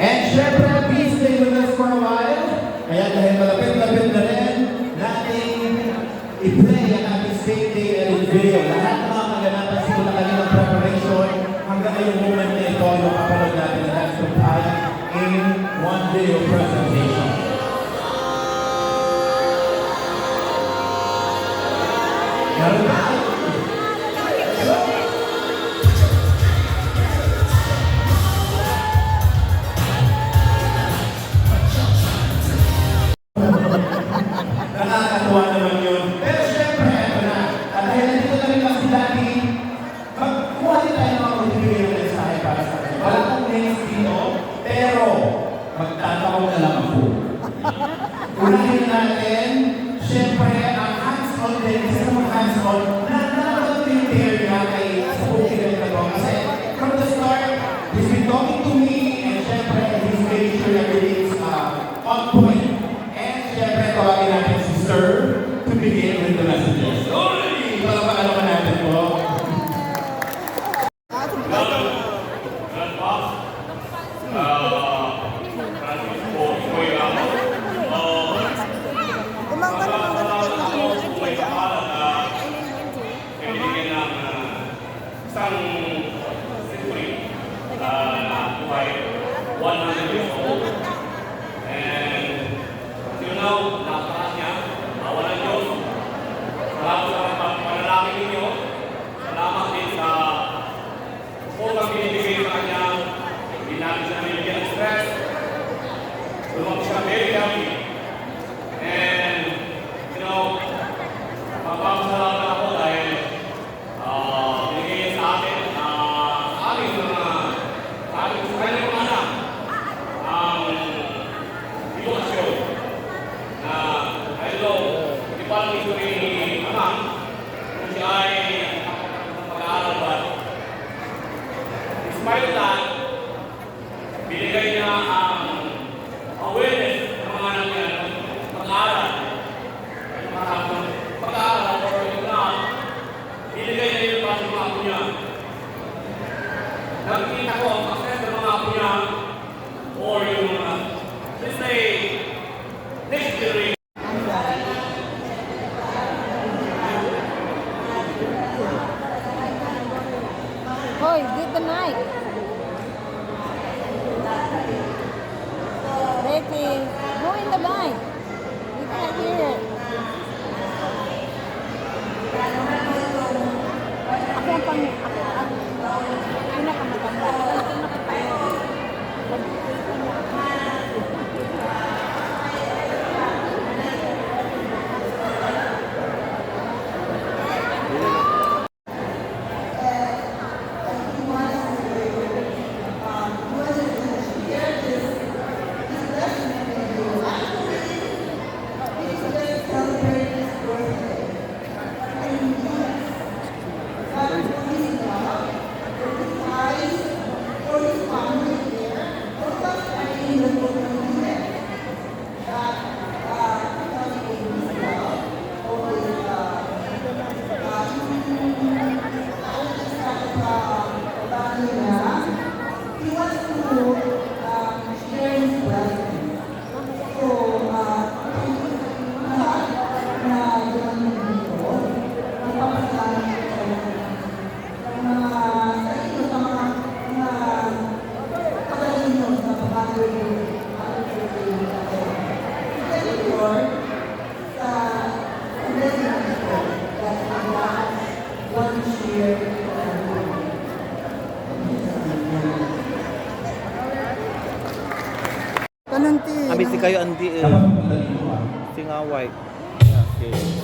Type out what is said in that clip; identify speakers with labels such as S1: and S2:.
S1: And syempre, please stay with us for a while. Kaya dahil malapit-lapit na rin, natin i-play ang ating state day edit video. Lahat ng mga maganapan simula kaninang preparation hanggang ngayong moment na ito ay makapanood natin na that's compiled in one video presentation. Meron ba? Nakakatuwa naman yun. Pero syempre, ito na. At dahil nandito na rin lang si Daddy, magkuha din tayo ng mga magbibigay ng mensahe para sa akin. Wala kong names dito, pero magtatawag na lang ako. Unahin natin, syempre, ang hands-on din, isa namang hands-on, na nakakapag-prepare niya kay sa pagkikinig na to. Kasi from the start, he's been talking to me, and syempre, he's making sure everything's on point. Siyempre, tawagin natin si Sir to begin with the messages. Sorry! Palapakala naman natin po.
S2: Isang century na buhay 100 years old. Now, napakaas niya, awalan Diyos. Salamat sa panalangin ninyo. Salamat din sa putang binibigay sa kanya. Hindi natin siya nabibigyan ng stress. Lumaki siya very happy. And, you know, magpapasalamat ako dahil binigay niya sa atin, sa aming kanyang mga anak, ang edukasyon. Parang ito rin anak, kung siya ay pag-aaral ba. Despite that, binigay niya ang awareness ng mga anak niya pag-aaral. Pag-aaral or yung not, binigay niya yung para sa mga apo niya. Nakikita ko ang success ng mga apo niya or yung let's say, next generation.
S3: Hoy, get the mic. Becky, go in the mic. We can't hear it. Ako ang pinakamatanda.
S4: Abis kayo andi singaway. Okay.